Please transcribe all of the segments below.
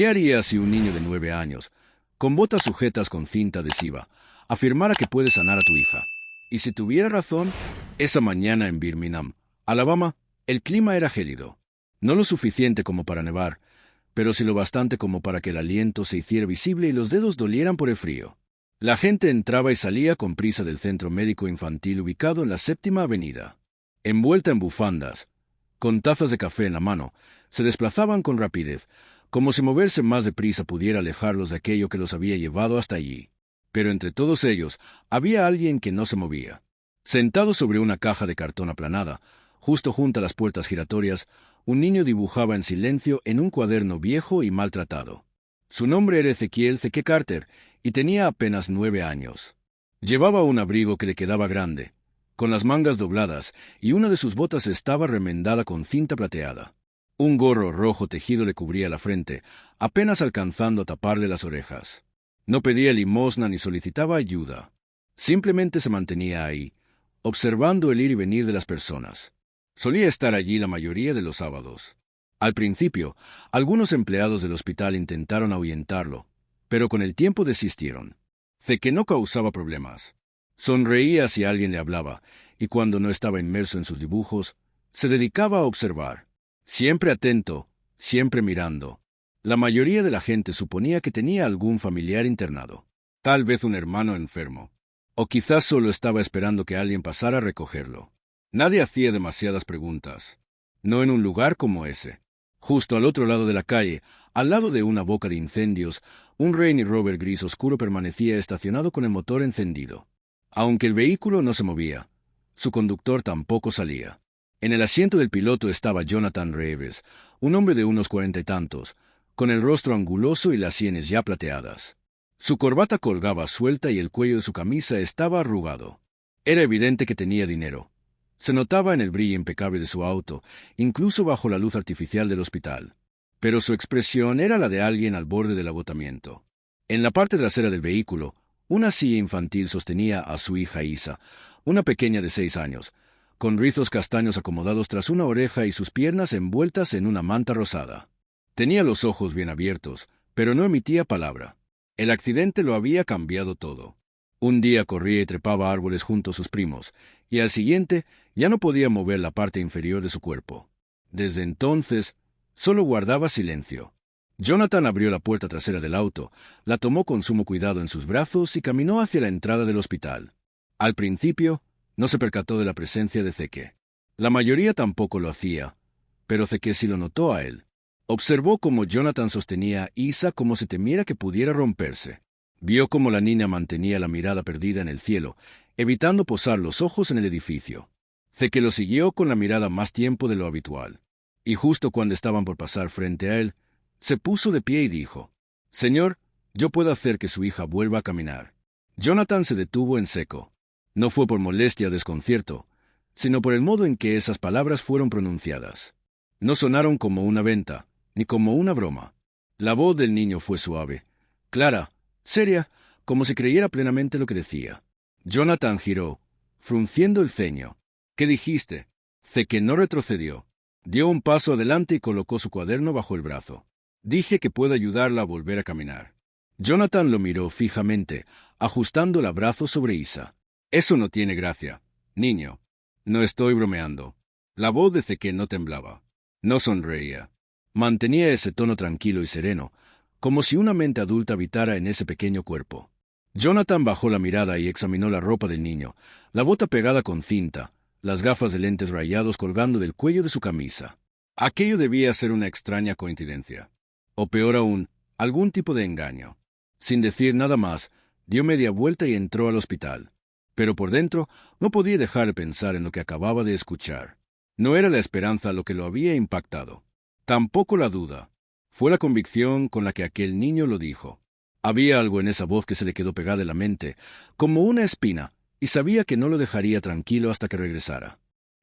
¿Qué harías si un niño de 9 años, con botas sujetas con cinta adhesiva, afirmara que puede sanar a tu hija? Y si tuviera razón, esa mañana en Birmingham, Alabama, el clima era gélido. No lo suficiente como para nevar, pero sí lo bastante como para que el aliento se hiciera visible y los dedos dolieran por el frío. La gente entraba y salía con prisa del centro médico infantil ubicado en la Séptima Avenida. Envuelta en bufandas, con tazas de café en la mano, se desplazaban con rapidez, como si moverse más deprisa pudiera alejarlos de aquello que los había llevado hasta allí. Pero entre todos ellos había alguien que no se movía. Sentado sobre una caja de cartón aplanada, justo junto a las puertas giratorias, un niño dibujaba en silencio en un cuaderno viejo y maltratado. Su nombre era Ezequiel Zeke Carter, y tenía apenas 9 años. Llevaba un abrigo que le quedaba grande, con las mangas dobladas, y una de sus botas estaba remendada con cinta plateada. Un gorro rojo tejido le cubría la frente, apenas alcanzando a taparle las orejas. No pedía limosna ni solicitaba ayuda. Simplemente se mantenía ahí, observando el ir y venir de las personas. Solía estar allí la mayoría de los sábados. Al principio, algunos empleados del hospital intentaron ahuyentarlo, pero con el tiempo desistieron. Zeke no causaba problemas. Sonreía si alguien le hablaba, y cuando no estaba inmerso en sus dibujos, se dedicaba a observar. Siempre atento, siempre mirando. La mayoría de la gente suponía que tenía algún familiar internado, tal vez un hermano enfermo, o quizás solo estaba esperando que alguien pasara a recogerlo. Nadie hacía demasiadas preguntas. No en un lugar como ese. Justo al otro lado de la calle, al lado de una boca de incendios, un Range Rover gris oscuro permanecía estacionado con el motor encendido. Aunque el vehículo no se movía, su conductor tampoco salía. En el asiento del piloto estaba Jonathan Reeves, un hombre de unos 40 y tantos, con el rostro anguloso y las sienes ya plateadas. Su corbata colgaba suelta y el cuello de su camisa estaba arrugado. Era evidente que tenía dinero. Se notaba en el brillo impecable de su auto, incluso bajo la luz artificial del hospital. Pero su expresión era la de alguien al borde del agotamiento. En la parte trasera del vehículo, una silla infantil sostenía a su hija Isa, una pequeña de 6 años, con rizos castaños acomodados tras una oreja y sus piernas envueltas en una manta rosada. Tenía los ojos bien abiertos, pero no emitía palabra. El accidente lo había cambiado todo. Un día corría y trepaba árboles junto a sus primos, y al siguiente ya no podía mover la parte inferior de su cuerpo. Desde entonces, solo guardaba silencio. Jonathan abrió la puerta trasera del auto, la tomó con sumo cuidado en sus brazos y caminó hacia la entrada del hospital. Al principio, no se percató de la presencia de Zeke. La mayoría tampoco lo hacía, pero Zeke sí lo notó a él. Observó cómo Jonathan sostenía a Isa como si temiera que pudiera romperse. Vio cómo la niña mantenía la mirada perdida en el cielo, evitando posar los ojos en el edificio. Zeke lo siguió con la mirada más tiempo de lo habitual. Y justo cuando estaban por pasar frente a él, se puso de pie y dijo: «Señor, yo puedo hacer que su hija vuelva a caminar». Jonathan se detuvo en seco. No fue por molestia o desconcierto, sino por el modo en que esas palabras fueron pronunciadas. No sonaron como una venta, ni como una broma. La voz del niño fue suave, clara, seria, como si creyera plenamente lo que decía. Jonathan giró, frunciendo el ceño. «¿Qué dijiste?» Zeke no retrocedió. Dio un paso adelante y colocó su cuaderno bajo el brazo. «Dije que puedo ayudarla a volver a caminar». Jonathan lo miró fijamente, ajustando el abrazo sobre Isa. «Eso no tiene gracia, niño. No estoy bromeando». La voz de Zeke no temblaba. No sonreía. Mantenía ese tono tranquilo y sereno, como si una mente adulta habitara en ese pequeño cuerpo. Jonathan bajó la mirada y examinó la ropa del niño, la bota pegada con cinta, las gafas de lentes rayados colgando del cuello de su camisa. Aquello debía ser una extraña coincidencia. O peor aún, algún tipo de engaño. Sin decir nada más, dio media vuelta y entró al hospital. Pero por dentro no podía dejar de pensar en lo que acababa de escuchar. No era la esperanza lo que lo había impactado. Tampoco la duda. Fue la convicción con la que aquel niño lo dijo. Había algo en esa voz que se le quedó pegada en la mente, como una espina, y sabía que no lo dejaría tranquilo hasta que regresara.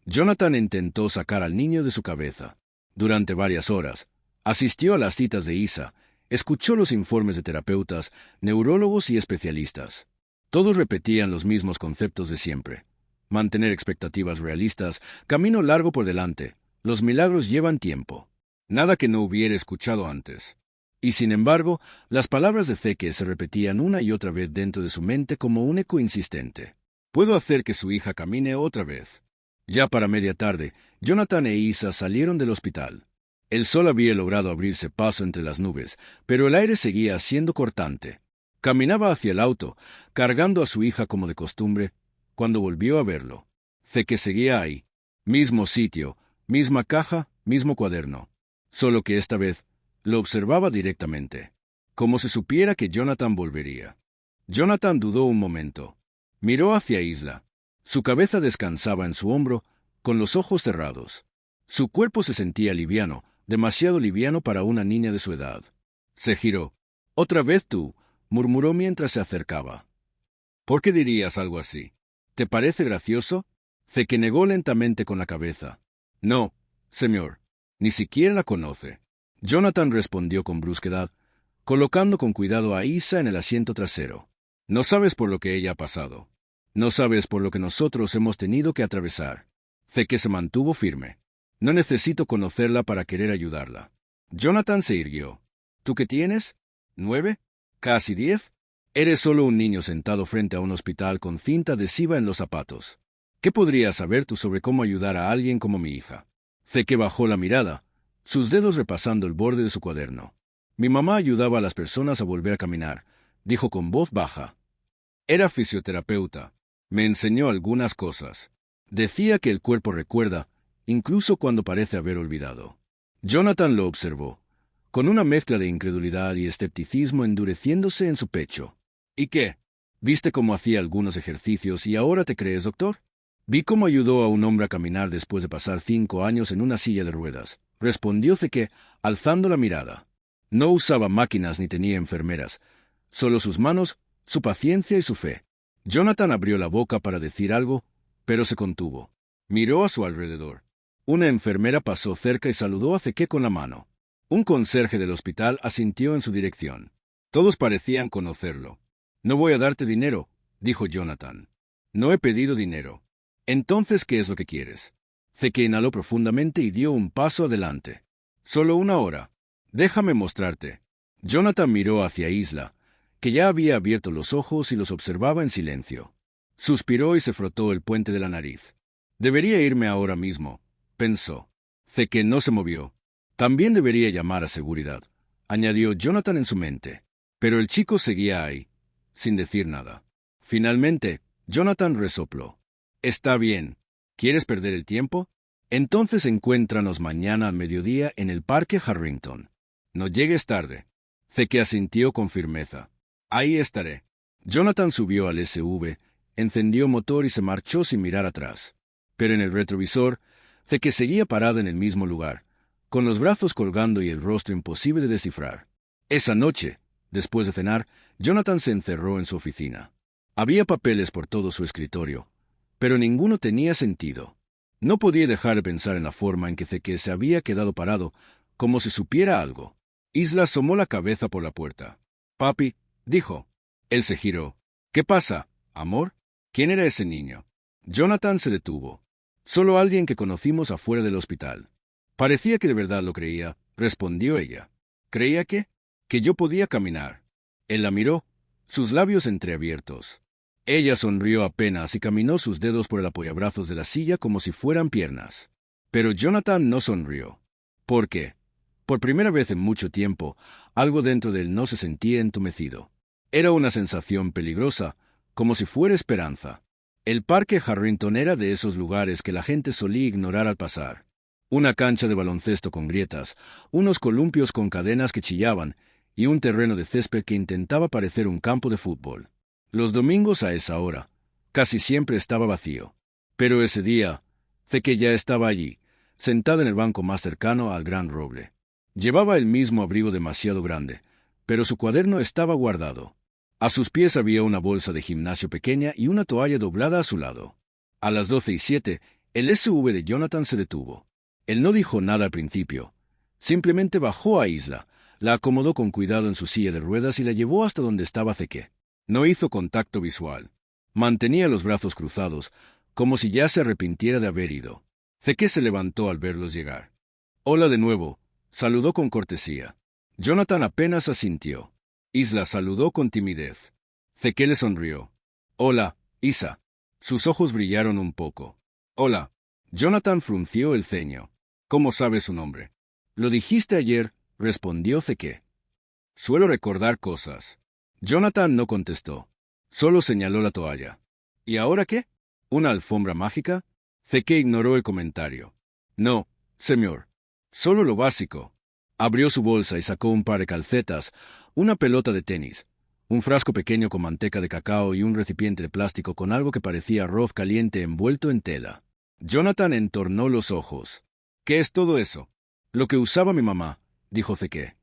Jonathan intentó sacar al niño de su cabeza. Durante varias horas, asistió a las citas de Isa, escuchó los informes de terapeutas, neurólogos y especialistas. Todos repetían los mismos conceptos de siempre. Mantener expectativas realistas, camino largo por delante, los milagros llevan tiempo. Nada que no hubiera escuchado antes. Y sin embargo, las palabras de Zeke se repetían una y otra vez dentro de su mente como un eco insistente. Puedo hacer que su hija camine otra vez. Ya para media tarde, Jonathan e Isa salieron del hospital. El sol había logrado abrirse paso entre las nubes, pero el aire seguía siendo cortante. Caminaba hacia el auto, cargando a su hija como de costumbre, cuando volvió a verlo. Zeke seguía ahí. Mismo sitio, misma caja, mismo cuaderno. Solo que esta vez lo observaba directamente, como si supiera que Jonathan volvería. Jonathan dudó un momento. Miró hacia Isla. Su cabeza descansaba en su hombro, con los ojos cerrados. Su cuerpo se sentía liviano, demasiado liviano para una niña de su edad. Se giró. «Otra vez tú», murmuró mientras se acercaba. «¿Por qué dirías algo así? ¿Te parece gracioso?» Zeke negó lentamente con la cabeza. «No, señor. Ni siquiera la conoce». Jonathan respondió con brusquedad, colocando con cuidado a Isa en el asiento trasero. «No sabes por lo que ella ha pasado. No sabes por lo que nosotros hemos tenido que atravesar». Zeke se mantuvo firme. «No necesito conocerla para querer ayudarla». Jonathan se irguió. «¿Tú qué tienes? ¿9? ¿Casi 10? Eres solo un niño sentado frente a un hospital con cinta adhesiva en los zapatos. ¿Qué podrías saber tú sobre cómo ayudar a alguien como mi hija?» Zeke bajó la mirada, sus dedos repasando el borde de su cuaderno. «Mi mamá ayudaba a las personas a volver a caminar», dijo con voz baja. «Era fisioterapeuta. Me enseñó algunas cosas. Decía que el cuerpo recuerda, incluso cuando parece haber olvidado». Jonathan lo observó, con una mezcla de incredulidad y escepticismo endureciéndose en su pecho. «¿Y qué? ¿Viste cómo hacía algunos ejercicios y ahora te crees doctor?» «Vi cómo ayudó a un hombre a caminar después de pasar 5 años en una silla de ruedas», respondió Zeke, alzando la mirada. No usaba máquinas ni tenía enfermeras, solo sus manos, su paciencia y su fe. Jonathan abrió la boca para decir algo, pero se contuvo. Miró a su alrededor. Una enfermera pasó cerca y saludó a Zeke con la mano. Un conserje del hospital asintió en su dirección. Todos parecían conocerlo. «No voy a darte dinero», dijo Jonathan. «No he pedido dinero». «Entonces, ¿qué es lo que quieres?» Zeke inhaló profundamente y dio un paso adelante. «Solo una hora. Déjame mostrarte». Jonathan miró hacia Isla, que ya había abierto los ojos y los observaba en silencio. Suspiró y se frotó el puente de la nariz. «Debería irme ahora mismo», pensó. Zeke no se movió. «También debería llamar a seguridad», añadió Jonathan en su mente. Pero el chico seguía ahí, sin decir nada. Finalmente, Jonathan resopló. «Está bien. ¿Quieres perder el tiempo? Entonces encuéntranos mañana al mediodía en el Parque Harrington. No llegues tarde». Zeke asintió con firmeza. «Ahí estaré». Jonathan subió al SUV, encendió motor y se marchó sin mirar atrás. Pero en el retrovisor, Zeke seguía parado en el mismo lugar, con los brazos colgando y el rostro imposible de descifrar. Esa noche, después de cenar, Jonathan se encerró en su oficina. Había papeles por todo su escritorio, pero ninguno tenía sentido. No podía dejar de pensar en la forma en que Zeke se había quedado parado, como si supiera algo. Isla asomó la cabeza por la puerta. «Papi», dijo. Él se giró. «¿Qué pasa, amor? ¿Quién era ese niño?» Jonathan se detuvo. «Solo alguien que conocimos afuera del hospital». «Parecía que de verdad lo creía», respondió ella. «¿Creía qué?» «Que yo podía caminar». Él la miró, sus labios entreabiertos. Ella sonrió apenas y caminó sus dedos por el apoyabrazos de la silla como si fueran piernas. Pero Jonathan no sonrió. ¿Por qué? Por primera vez en mucho tiempo, algo dentro de él no se sentía entumecido. Era una sensación peligrosa, como si fuera esperanza. El Parque Harrington era de esos lugares que la gente solía ignorar al pasar. Una cancha de baloncesto con grietas, unos columpios con cadenas que chillaban y un terreno de césped que intentaba parecer un campo de fútbol. Los domingos a esa hora, casi siempre estaba vacío. Pero ese día, Zeke ya estaba allí, sentado en el banco más cercano al gran roble. Llevaba el mismo abrigo demasiado grande, pero su cuaderno estaba guardado. A sus pies había una bolsa de gimnasio pequeña y una toalla doblada a su lado. A las 12:07, el SUV de Jonathan se detuvo. Él no dijo nada al principio. Simplemente bajó a Isla, la acomodó con cuidado en su silla de ruedas y la llevó hasta donde estaba Zeke. No hizo contacto visual. Mantenía los brazos cruzados, como si ya se arrepintiera de haber ido. Zeke se levantó al verlos llegar. «Hola de nuevo», saludó con cortesía. Jonathan apenas asintió. Isla saludó con timidez. Zeke le sonrió. Hola, Isa. Sus ojos brillaron un poco. Hola. Jonathan frunció el ceño. ¿Cómo sabe su nombre? Lo dijiste ayer, respondió Zeke. Suelo recordar cosas. Jonathan no contestó. Solo señaló la toalla. ¿Y ahora qué? ¿Una alfombra mágica? Zeke ignoró el comentario. No, señor. Solo lo básico. Abrió su bolsa y sacó un par de calcetas, una pelota de tenis, un frasco pequeño con manteca de cacao y un recipiente de plástico con algo que parecía arroz caliente envuelto en tela. Jonathan entornó los ojos. ¿Qué es todo eso? Lo que usaba mi mamá, dijo Zeke.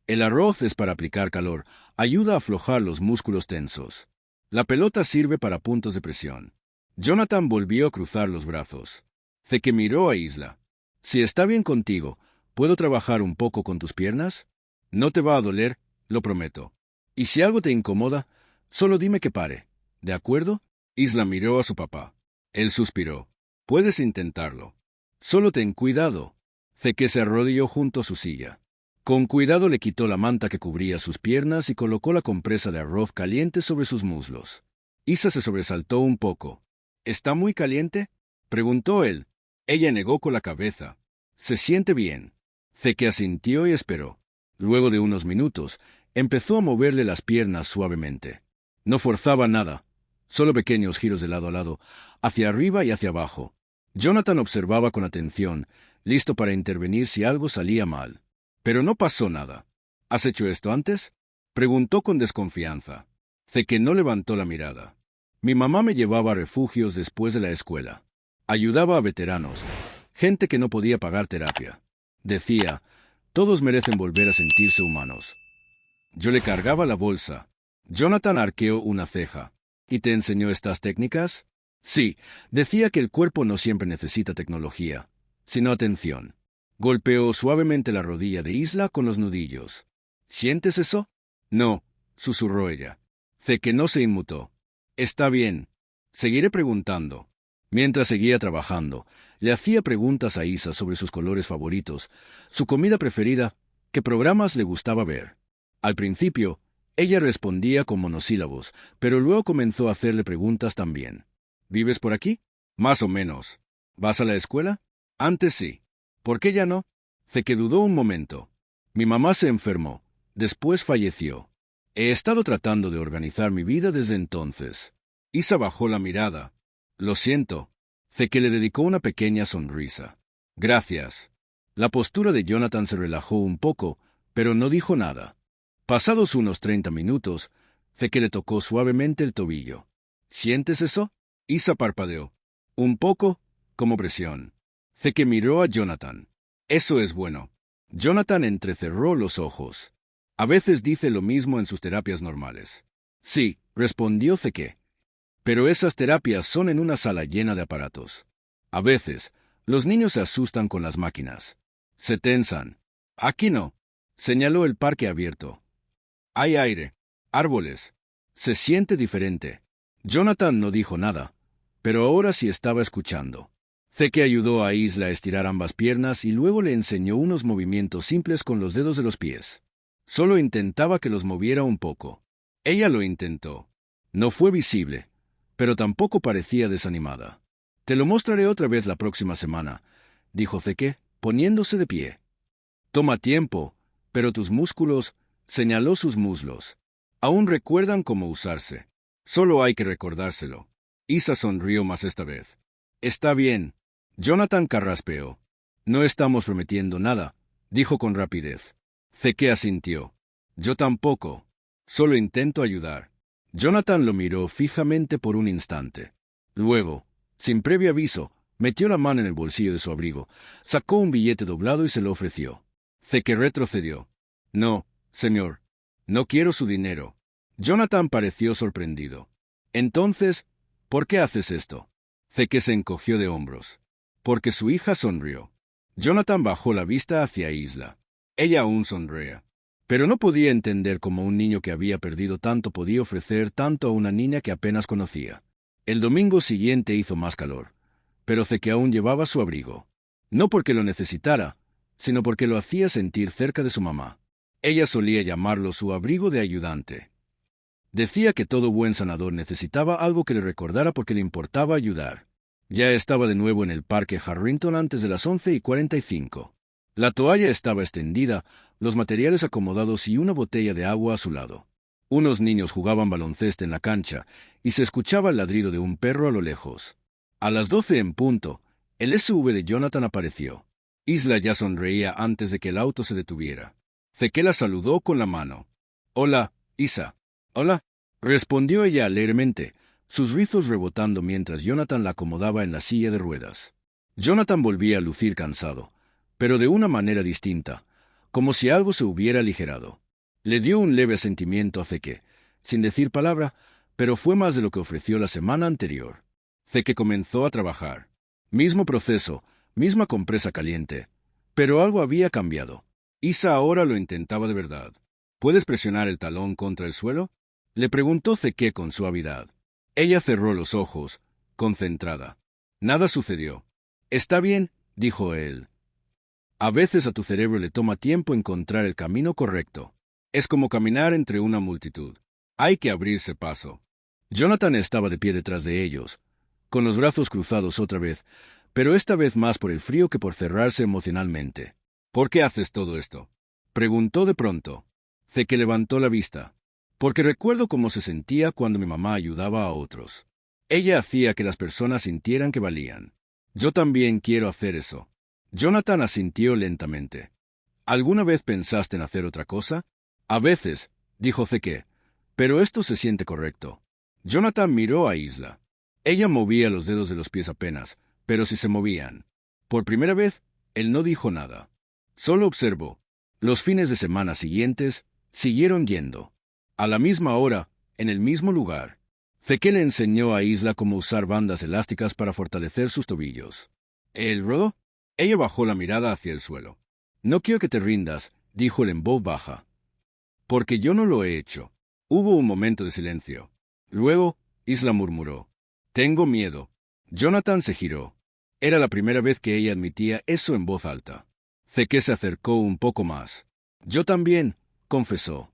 El arroz es para aplicar calor, ayuda a aflojar los músculos tensos. La pelota sirve para puntos de presión. Jonathan volvió a cruzar los brazos. Zeke miró a Isla. Si está bien contigo, ¿puedo trabajar un poco con tus piernas? No te va a doler, lo prometo. Y si algo te incomoda, solo dime que pare. ¿De acuerdo? Isla miró a su papá. Él suspiró. Puedes intentarlo. Solo ten cuidado. Zeke se arrodilló junto a su silla. Con cuidado le quitó la manta que cubría sus piernas y colocó la compresa de arroz caliente sobre sus muslos. Isa se sobresaltó un poco. ¿Está muy caliente?, preguntó él. Ella negó con la cabeza. Se siente bien. Zeke asintió y esperó. Luego de unos minutos, empezó a moverle las piernas suavemente. No forzaba nada, solo pequeños giros de lado a lado, hacia arriba y hacia abajo. Jonathan observaba con atención, listo para intervenir si algo salía mal. Pero no pasó nada. ¿Has hecho esto antes?, preguntó con desconfianza. Zeke no levantó la mirada. Mi mamá me llevaba a refugios después de la escuela. Ayudaba a veteranos, gente que no podía pagar terapia. Decía, todos merecen volver a sentirse humanos. Yo le cargaba la bolsa. Jonathan arqueó una ceja. ¿Y te enseñó estas técnicas? Sí, decía que el cuerpo no siempre necesita tecnología, sino atención. Golpeó suavemente la rodilla de Isla con los nudillos. ¿Sientes eso? No, susurró ella. Zeke no se inmutó. Está bien. Seguiré preguntando. Mientras seguía trabajando, le hacía preguntas a Isa sobre sus colores favoritos, su comida preferida, qué programas le gustaba ver. Al principio, ella respondía con monosílabos, pero luego comenzó a hacerle preguntas también. ¿Vives por aquí? Más o menos. ¿Vas a la escuela? Antes sí. ¿Por qué ya no? Zeke dudó un momento. Mi mamá se enfermó. Después falleció. He estado tratando de organizar mi vida desde entonces. Isa bajó la mirada. Lo siento. Zeke le dedicó una pequeña sonrisa. Gracias. La postura de Jonathan se relajó un poco, pero no dijo nada. Pasados unos 30 minutos, Zeke le tocó suavemente el tobillo. ¿Sientes eso? Isa parpadeó. Un poco, como presión. Zeke miró a Jonathan. Eso es bueno. Jonathan entrecerró los ojos. A veces dice lo mismo en sus terapias normales. Sí, respondió Zeke. Pero esas terapias son en una sala llena de aparatos. A veces, los niños se asustan con las máquinas. Se tensan. Aquí no. Señaló el parque abierto. Hay aire, árboles. Se siente diferente. Jonathan no dijo nada, pero ahora sí estaba escuchando. Zeke ayudó a Isla a estirar ambas piernas y luego le enseñó unos movimientos simples con los dedos de los pies. Solo intentaba que los moviera un poco. Ella lo intentó. No fue visible, pero tampoco parecía desanimada. Te lo mostraré otra vez la próxima semana, dijo Zeke, poniéndose de pie. Toma tiempo, pero tus músculos, señaló sus muslos, aún recuerdan cómo usarse. Solo hay que recordárselo. Isa sonrió más esta vez. Está bien. Jonathan carraspeó. No estamos prometiendo nada, dijo con rapidez. Zeke asintió. Yo tampoco. Solo intento ayudar. Jonathan lo miró fijamente por un instante. Luego, sin previo aviso, metió la mano en el bolsillo de su abrigo, sacó un billete doblado y se lo ofreció. Zeke retrocedió. No, señor. No quiero su dinero. Jonathan pareció sorprendido. Entonces, ¿por qué haces esto? Zeke se encogió de hombros. Porque su hija sonrió. Jonathan bajó la vista hacia Isla. Ella aún sonreía. Pero no podía entender cómo un niño que había perdido tanto podía ofrecer tanto a una niña que apenas conocía. El domingo siguiente hizo más calor, pero Zeke aún llevaba su abrigo. No porque lo necesitara, sino porque lo hacía sentir cerca de su mamá. Ella solía llamarlo su abrigo de ayudante. Decía que todo buen sanador necesitaba algo que le recordara porque le importaba ayudar. Ya estaba de nuevo en el parque Harrington antes de las 11:45. La toalla estaba extendida, los materiales acomodados y una botella de agua a su lado. Unos niños jugaban baloncesto en la cancha y se escuchaba el ladrido de un perro a lo lejos. A las 12 en punto, el SUV de Jonathan apareció. Isla ya sonreía antes de que el auto se detuviera. Zeke la saludó con la mano. «Hola, Isa». «Hola», respondió ella alegremente, sus rizos rebotando mientras Jonathan la acomodaba en la silla de ruedas. Jonathan volvía a lucir cansado, pero de una manera distinta, como si algo se hubiera aligerado. Le dio un leve asentimiento a Zeke, sin decir palabra, pero fue más de lo que ofreció la semana anterior. Zeke comenzó a trabajar. Mismo proceso, misma compresa caliente, pero algo había cambiado. Isa ahora lo intentaba de verdad. ¿Puedes presionar el talón contra el suelo?, le preguntó Zeke con suavidad. Ella cerró los ojos, concentrada. Nada sucedió. «Está bien», dijo él. «A veces a tu cerebro le toma tiempo encontrar el camino correcto. Es como caminar entre una multitud. Hay que abrirse paso». Jonathan estaba de pie detrás de ellos, con los brazos cruzados otra vez, pero esta vez más por el frío que por cerrarse emocionalmente. «¿Por qué haces todo esto?», preguntó de pronto. Zeke levantó la vista. «Porque recuerdo cómo se sentía cuando mi mamá ayudaba a otros. Ella hacía que las personas sintieran que valían. Yo también quiero hacer eso». Jonathan asintió lentamente. «¿Alguna vez pensaste en hacer otra cosa?». «A veces», dijo Zeke, «pero esto se siente correcto». Jonathan miró a Isla. Ella movía los dedos de los pies apenas, pero sí se movían. Por primera vez, él no dijo nada. Solo observó. Los fines de semana siguientes siguieron yendo. A la misma hora, en el mismo lugar. Zeke le enseñó a Isla cómo usar bandas elásticas para fortalecer sus tobillos. ¿El rodó? Ella bajó la mirada hacia el suelo. «No quiero que te rindas», dijo él en voz baja. «Porque yo no lo he hecho». Hubo un momento de silencio. Luego, Isla murmuró. «Tengo miedo». Jonathan se giró. Era la primera vez que ella admitía eso en voz alta. Zeke se acercó un poco más. «Yo también», confesó.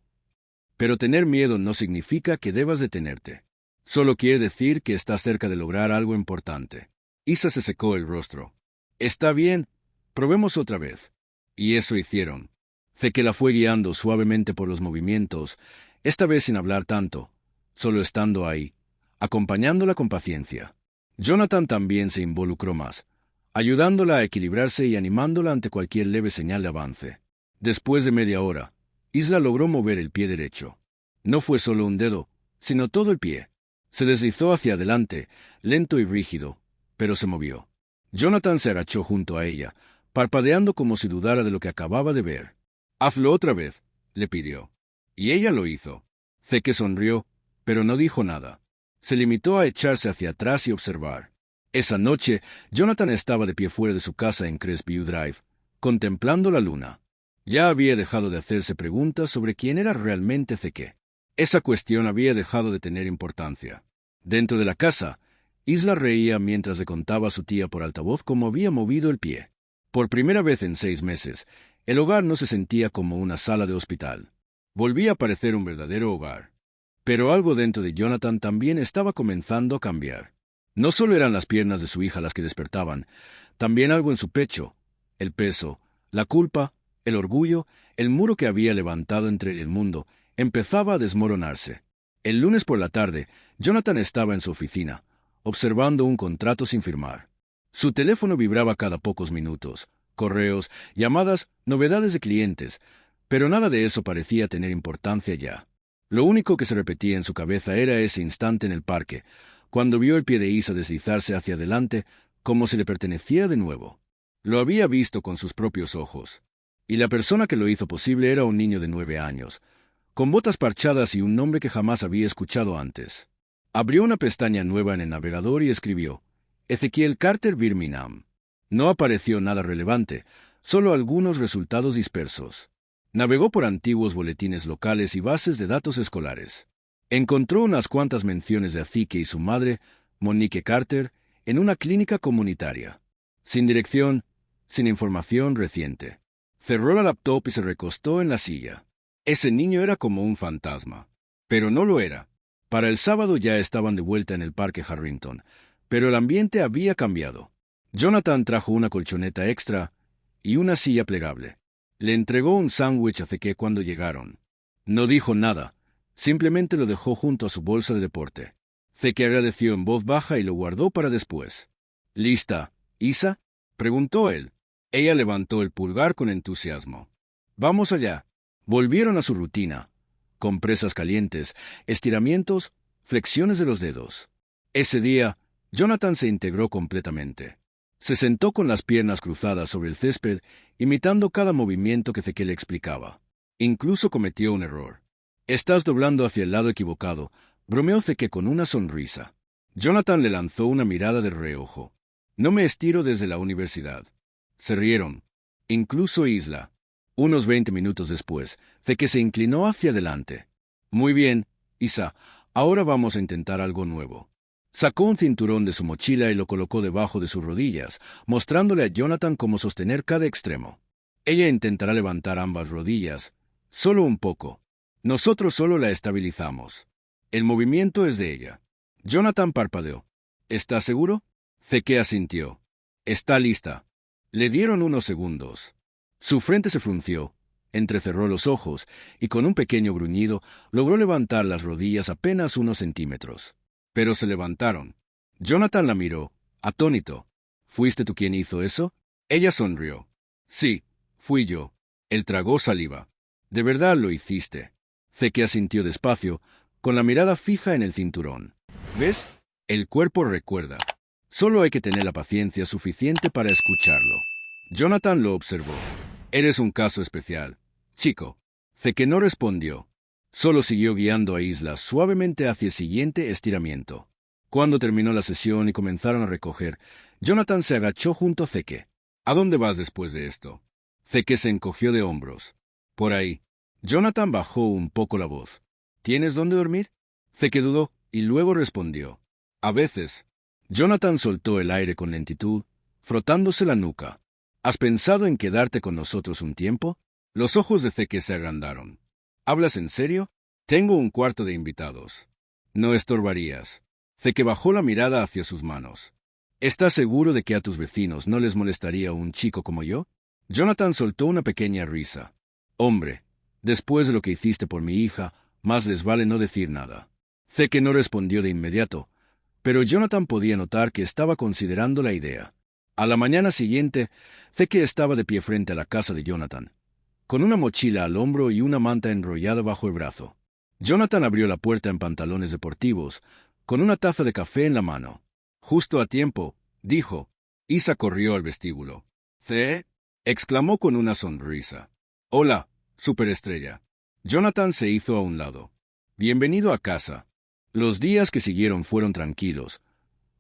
«Pero tener miedo no significa que debas detenerte. Solo quiere decir que estás cerca de lograr algo importante». Isa se secó el rostro. «Está bien, probemos otra vez». Y eso hicieron. Zeke la fue guiando suavemente por los movimientos, esta vez sin hablar tanto, solo estando ahí, acompañándola con paciencia. Jonathan también se involucró más, ayudándola a equilibrarse y animándola ante cualquier leve señal de avance. Después de media hora, Isla logró mover el pie derecho. No fue solo un dedo, sino todo el pie. Se deslizó hacia adelante, lento y rígido, pero se movió. Jonathan se agachó junto a ella, parpadeando como si dudara de lo que acababa de ver. «Hazlo otra vez», le pidió. Y ella lo hizo. Zeke sonrió, pero no dijo nada. Se limitó a echarse hacia atrás y observar. Esa noche, Jonathan estaba de pie fuera de su casa en Crestview Drive, contemplando la luna. Ya había dejado de hacerse preguntas sobre quién era realmente Zeke. Esa cuestión había dejado de tener importancia. Dentro de la casa, Isla reía mientras le contaba a su tía por altavoz cómo había movido el pie. Por primera vez en 6 meses, el hogar no se sentía como una sala de hospital. Volvía a parecer un verdadero hogar. Pero algo dentro de Jonathan también estaba comenzando a cambiar. No solo eran las piernas de su hija las que despertaban, también algo en su pecho, el peso, la culpa, el orgullo, el muro que había levantado entre el mundo, empezaba a desmoronarse. El lunes por la tarde, Jonathan estaba en su oficina, observando un contrato sin firmar. Su teléfono vibraba cada pocos minutos, correos, llamadas, novedades de clientes, pero nada de eso parecía tener importancia ya. Lo único que se repetía en su cabeza era ese instante en el parque, cuando vio el pie de Isa deslizarse hacia adelante como si le perteneciera de nuevo. Lo había visto con sus propios ojos. Y la persona que lo hizo posible era un niño de 9 años, con botas parchadas y un nombre que jamás había escuchado antes. Abrió una pestaña nueva en el navegador y escribió: Ezequiel Carter Birmingham. No apareció nada relevante, solo algunos resultados dispersos. Navegó por antiguos boletines locales y bases de datos escolares. Encontró unas cuantas menciones de Azique y su madre, Monique Carter, en una clínica comunitaria. Sin dirección, sin información reciente. Cerró la laptop y se recostó en la silla. Ese niño era como un fantasma. Pero no lo era. Para el sábado ya estaban de vuelta en el Parque Harrington, pero el ambiente había cambiado. Jonathan trajo una colchoneta extra y una silla plegable. Le entregó un sándwich a Zeke cuando llegaron. No dijo nada, simplemente lo dejó junto a su bolsa de deporte. Zeke agradeció en voz baja y lo guardó para después. ¿Lista, Isa?, preguntó él. Ella levantó el pulgar con entusiasmo. Vamos allá. Volvieron a su rutina. Compresas calientes, estiramientos, flexiones de los dedos. Ese día, Jonathan se integró completamente. Se sentó con las piernas cruzadas sobre el césped, imitando cada movimiento que Zeke le explicaba. Incluso cometió un error. «Estás doblando hacia el lado equivocado», bromeó Zeke con una sonrisa. Jonathan le lanzó una mirada de reojo. «No me estiro desde la universidad». Se rieron. Incluso Isla. Unos 20 minutos después, Zeke se inclinó hacia adelante. «Muy bien, Isa, ahora vamos a intentar algo nuevo». Sacó un cinturón de su mochila y lo colocó debajo de sus rodillas, mostrándole a Jonathan cómo sostener cada extremo. Ella intentará levantar ambas rodillas, solo un poco. Nosotros solo la estabilizamos. El movimiento es de ella. Jonathan parpadeó. ¿Estás seguro? Zeke asintió. Está lista. Le dieron unos segundos. Su frente se frunció, entrecerró los ojos y con un pequeño gruñido logró levantar las rodillas apenas unos centímetros. Pero se levantaron. Jonathan la miró, atónito. ¿Fuiste tú quien hizo eso? Ella sonrió. Sí, fui yo. Él tragó saliva. ¿De verdad lo hiciste? Zeke asintió despacio, con la mirada fija en el cinturón. ¿Ves? El cuerpo recuerda. Solo hay que tener la paciencia suficiente para escucharlo. Jonathan lo observó. Eres un caso especial, chico. Zeke no respondió. Solo siguió guiando a Isla suavemente hacia el siguiente estiramiento. Cuando terminó la sesión y comenzaron a recoger, Jonathan se agachó junto a Zeke. ¿A dónde vas después de esto? Zeke se encogió de hombros. Por ahí. Jonathan bajó un poco la voz. ¿Tienes dónde dormir? Zeke dudó y luego respondió. A veces. Jonathan soltó el aire con lentitud, frotándose la nuca. ¿Has pensado en quedarte con nosotros un tiempo? Los ojos de Zeke se agrandaron. ¿Hablas en serio? Tengo un cuarto de invitados. No estorbarías. Zeke bajó la mirada hacia sus manos. ¿Estás seguro de que a tus vecinos no les molestaría un chico como yo? Jonathan soltó una pequeña risa. Hombre, después de lo que hiciste por mi hija, más les vale no decir nada. Zeke no respondió de inmediato, pero Jonathan podía notar que estaba considerando la idea. A la mañana siguiente, Zeke estaba de pie frente a la casa de Jonathan, con una mochila al hombro y una manta enrollada bajo el brazo. Jonathan abrió la puerta en pantalones deportivos, con una taza de café en la mano. Justo a tiempo, dijo. Isa corrió al vestíbulo. «¿Zee?», exclamó con una sonrisa. «Hola, superestrella». Jonathan se hizo a un lado. «Bienvenido a casa». Los días que siguieron fueron tranquilos,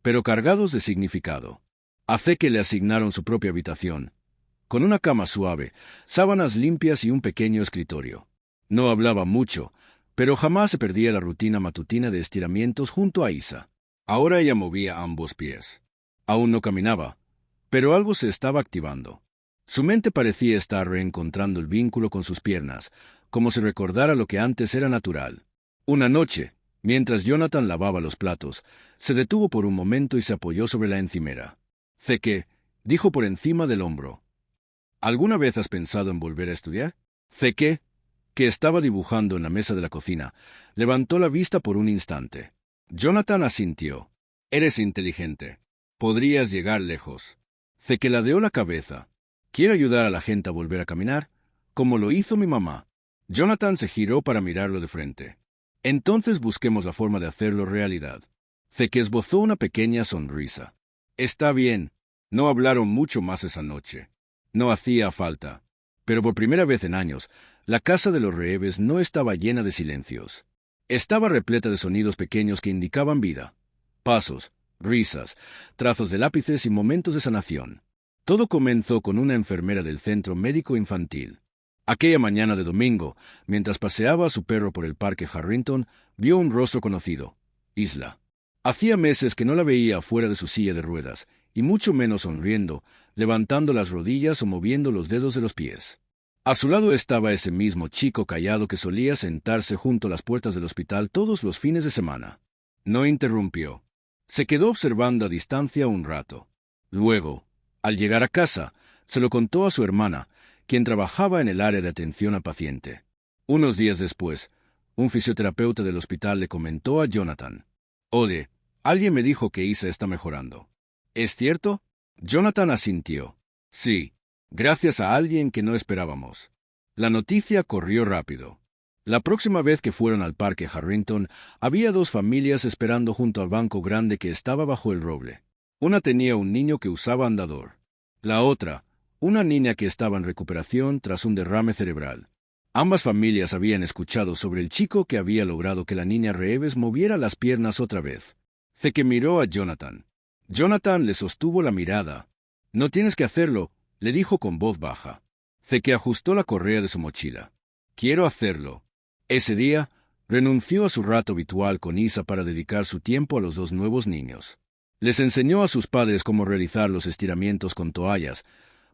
pero cargados de significado. A Zeke le asignaron su propia habitación, con una cama suave, sábanas limpias y un pequeño escritorio. No hablaba mucho, pero jamás se perdía la rutina matutina de estiramientos junto a Isa. Ahora ella movía ambos pies. Aún no caminaba, pero algo se estaba activando. Su mente parecía estar reencontrando el vínculo con sus piernas, como si recordara lo que antes era natural. Una noche, mientras Jonathan lavaba los platos, se detuvo por un momento y se apoyó sobre la encimera. «Zeke», dijo por encima del hombro. «¿Alguna vez has pensado en volver a estudiar?» Zeke, que estaba dibujando en la mesa de la cocina, levantó la vista por un instante. Jonathan asintió. «Eres inteligente. Podrías llegar lejos». Zeke ladeó la cabeza. «Quiero ayudar a la gente a volver a caminar, como lo hizo mi mamá». Jonathan se giró para mirarlo de frente. «Entonces busquemos la forma de hacerlo realidad». Zeke esbozó una pequeña sonrisa. «Está bien». No hablaron mucho más esa noche. No hacía falta. Pero por primera vez en años, la casa de los Reeves no estaba llena de silencios. Estaba repleta de sonidos pequeños que indicaban vida. Pasos, risas, trazos de lápices y momentos de sanación. Todo comenzó con una enfermera del centro médico infantil. Aquella mañana de domingo, mientras paseaba a su perro por el parque Harrington, vio un rostro conocido. Isla. Hacía meses que no la veía fuera de su silla de ruedas, y mucho menos sonriendo, levantando las rodillas o moviendo los dedos de los pies. A su lado estaba ese mismo chico callado que solía sentarse junto a las puertas del hospital todos los fines de semana. No interrumpió. Se quedó observando a distancia un rato. Luego, al llegar a casa, se lo contó a su hermana, quien trabajaba en el área de atención al paciente. Unos días después, un fisioterapeuta del hospital le comentó a Jonathan: «Oye, alguien me dijo que Isa está mejorando. ¿Es cierto?» Jonathan asintió. «Sí, gracias a alguien que no esperábamos». La noticia corrió rápido. La próxima vez que fueron al parque Harrington, había dos familias esperando junto al banco grande que estaba bajo el roble. Una tenía un niño que usaba andador. La otra, una niña que estaba en recuperación tras un derrame cerebral. Ambas familias habían escuchado sobre el chico que había logrado que la niña Reeves moviera las piernas otra vez. Zeke miró a Jonathan. Jonathan le sostuvo la mirada. «No tienes que hacerlo», le dijo con voz baja. Zeke ajustó la correa de su mochila. «Quiero hacerlo». Ese día, renunció a su rato habitual con Isa para dedicar su tiempo a los dos nuevos niños. Les enseñó a sus padres cómo realizar los estiramientos con toallas,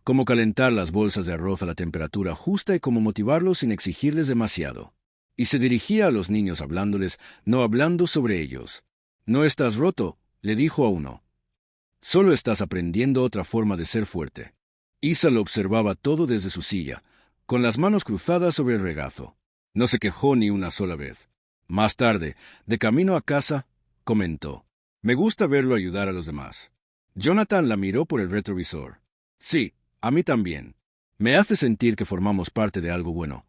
cómo calentar las bolsas de arroz a la temperatura justa y cómo motivarlos sin exigirles demasiado. Y se dirigía a los niños hablándoles, no hablando sobre ellos. «No estás roto», le dijo a uno. «Solo estás aprendiendo otra forma de ser fuerte». Isa lo observaba todo desde su silla, con las manos cruzadas sobre el regazo. No se quejó ni una sola vez. Más tarde, de camino a casa, comentó: «Me gusta verlo ayudar a los demás». Jonathan la miró por el retrovisor. «Sí, a mí también. Me hace sentir que formamos parte de algo bueno»,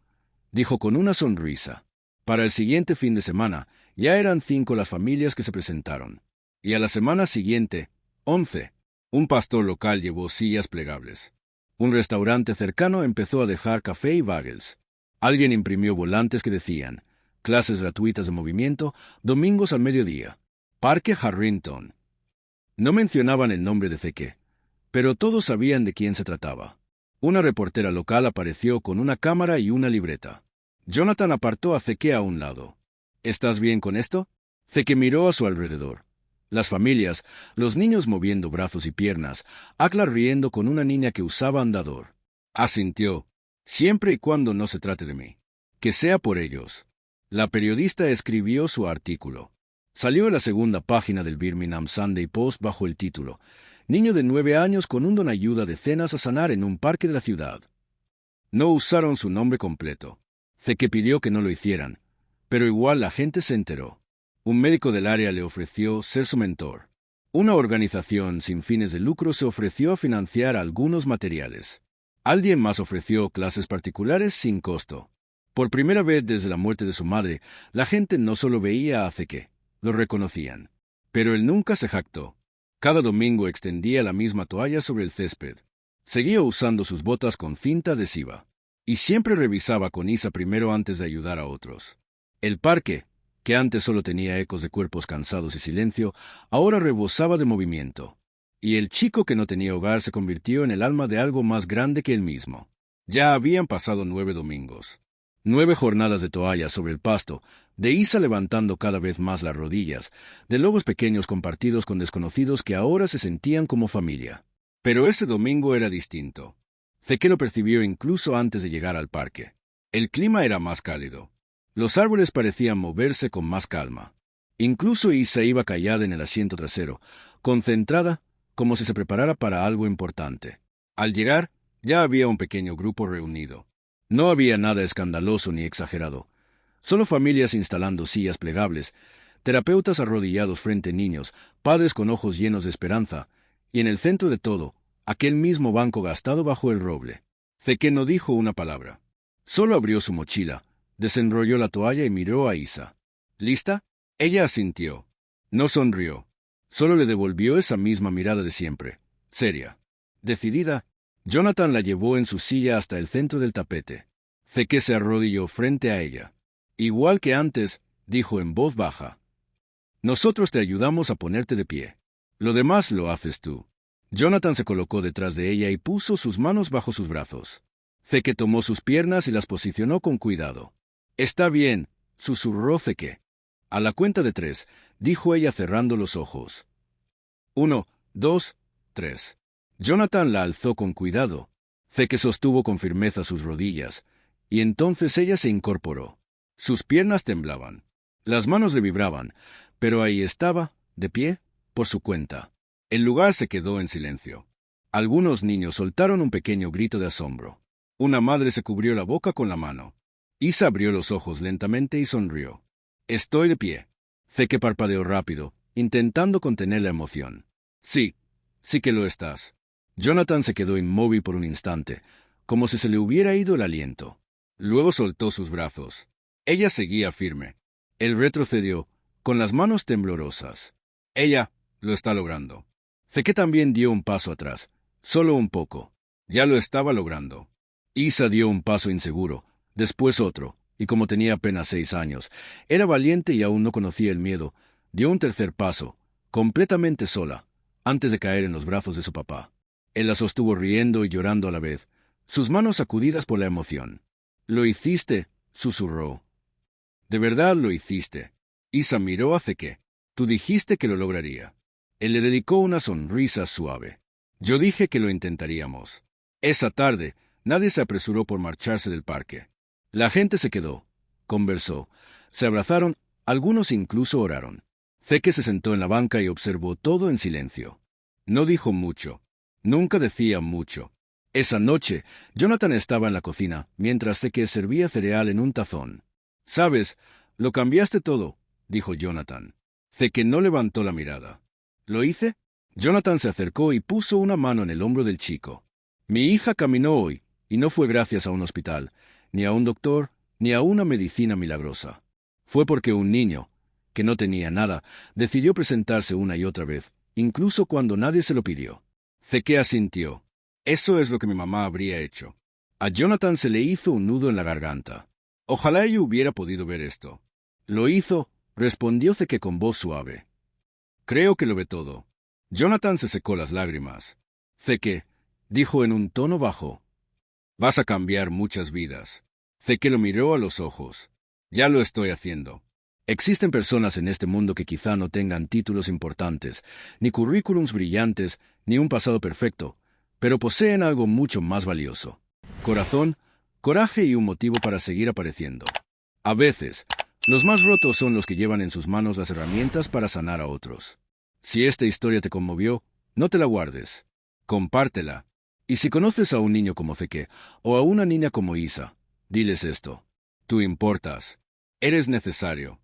dijo con una sonrisa. Para el siguiente fin de semana, ya eran 5 las familias que se presentaron. Y a la semana siguiente, 11. Un pastor local llevó sillas plegables. Un restaurante cercano empezó a dejar café y bagels. Alguien imprimió volantes que decían: «Clases gratuitas de movimiento, domingos al mediodía. Parque Harrington». No mencionaban el nombre de Zeke, pero todos sabían de quién se trataba. Una reportera local apareció con una cámara y una libreta. Jonathan apartó a Zeke a un lado. «¿Estás bien con esto?» Zeke miró a su alrededor. Las familias, los niños moviendo brazos y piernas, Akla riendo con una niña que usaba andador. Asintió: «Siempre y cuando no se trate de mí. Que sea por ellos». La periodista escribió su artículo. Salió en la segunda página del Birmingham Sunday Post bajo el título: «Niño de 9 años con un don ayuda decenas a sanar en un parque de la ciudad». No usaron su nombre completo. Zeke pidió que no lo hicieran, pero igual la gente se enteró. Un médico del área le ofreció ser su mentor. Una organización sin fines de lucro se ofreció a financiar algunos materiales. Alguien más ofreció clases particulares sin costo. Por primera vez desde la muerte de su madre, la gente no solo veía a Zeke, lo reconocían. Pero él nunca se jactó. Cada domingo extendía la misma toalla sobre el césped. Seguía usando sus botas con cinta adhesiva. Y siempre revisaba con Isa primero antes de ayudar a otros. El parque, que antes solo tenía ecos de cuerpos cansados y silencio, ahora rebosaba de movimiento. Y el chico que no tenía hogar se convirtió en el alma de algo más grande que él mismo. Ya habían pasado 9 domingos. 9 jornadas de toallas sobre el pasto, de Isa levantando cada vez más las rodillas, de logros pequeños compartidos con desconocidos que ahora se sentían como familia. Pero ese domingo era distinto. Zeke lo percibió incluso antes de llegar al parque. El clima era más cálido. Los árboles parecían moverse con más calma. Incluso Isa iba callada en el asiento trasero, concentrada, como si se preparara para algo importante. Al llegar, ya había un pequeño grupo reunido. No había nada escandaloso ni exagerado. Solo familias instalando sillas plegables, terapeutas arrodillados frente a niños, padres con ojos llenos de esperanza, y en el centro de todo, aquel mismo banco gastado bajo el roble. Zeke no dijo una palabra. Solo abrió su mochila, desenrolló la toalla y miró a Isa. ¿Lista? Ella asintió. No sonrió. Solo le devolvió esa misma mirada de siempre, seria. Decidida, Jonathan la llevó en su silla hasta el centro del tapete. Zeke se arrodilló frente a ella. Igual que antes, dijo en voz baja: «Nosotros te ayudamos a ponerte de pie. Lo demás lo haces tú». Jonathan se colocó detrás de ella y puso sus manos bajo sus brazos. Zeke tomó sus piernas y las posicionó con cuidado. «Está bien», susurró Zeke. A la cuenta de 3, dijo ella cerrando los ojos. 1, 2, 3. Jonathan la alzó con cuidado. Zeke sostuvo con firmeza sus rodillas, y entonces ella se incorporó. Sus piernas temblaban. Las manos le vibraban, pero ahí estaba, de pie, por su cuenta. El lugar se quedó en silencio. Algunos niños soltaron un pequeño grito de asombro. Una madre se cubrió la boca con la mano. Isa abrió los ojos lentamente y sonrió. Estoy de pie. Zeke parpadeó rápido, intentando contener la emoción. Sí, sí que lo estás. Jonathan se quedó inmóvil por un instante, como si se le hubiera ido el aliento. Luego soltó sus brazos. Ella seguía firme. Él retrocedió, con las manos temblorosas. Ella lo está logrando. Zeke también dio un paso atrás, solo un poco. Ya lo estaba logrando. Isa dio un paso inseguro, después otro, y como tenía apenas 6 años, era valiente y aún no conocía el miedo, dio un tercer paso, completamente sola, antes de caer en los brazos de su papá. Él la sostuvo riendo y llorando a la vez, sus manos sacudidas por la emoción. «Lo hiciste», susurró. «De verdad lo hiciste». Isa miró a Zeke. «Tú dijiste que lo lograría». Él le dedicó una sonrisa suave. «Yo dije que lo intentaríamos». Esa tarde, nadie se apresuró por marcharse del parque. La gente se quedó, conversó, se abrazaron, algunos incluso oraron. Zeke se sentó en la banca y observó todo en silencio. No dijo mucho. Nunca decía mucho. Esa noche, Jonathan estaba en la cocina, mientras Zeke servía cereal en un tazón. «¿Sabes? Lo cambiaste todo», dijo Jonathan. Zeke no levantó la mirada. «¿Lo hice?» Jonathan se acercó y puso una mano en el hombro del chico. «Mi hija caminó hoy, y no fue gracias a un hospital, ni a un doctor, ni a una medicina milagrosa. Fue porque un niño, que no tenía nada, decidió presentarse una y otra vez, incluso cuando nadie se lo pidió». Zeke asintió. «Eso es lo que mi mamá habría hecho». A Jonathan se le hizo un nudo en la garganta. Ojalá ella hubiera podido ver esto. «Lo hizo», respondió Zeke con voz suave. «Creo que lo ve todo». Jonathan se secó las lágrimas. «Zeke», dijo en un tono bajo, «vas a cambiar muchas vidas». Zeke lo miró a los ojos. «Ya lo estoy haciendo». Existen personas en este mundo que quizá no tengan títulos importantes, ni currículums brillantes, ni un pasado perfecto, pero poseen algo mucho más valioso: corazón, coraje y un motivo para seguir apareciendo. A veces, los más rotos son los que llevan en sus manos las herramientas para sanar a otros. Si esta historia te conmovió, no te la guardes. Compártela. Y si conoces a un niño como Zeke, o a una niña como Isa, diles esto: tú importas. Eres necesario.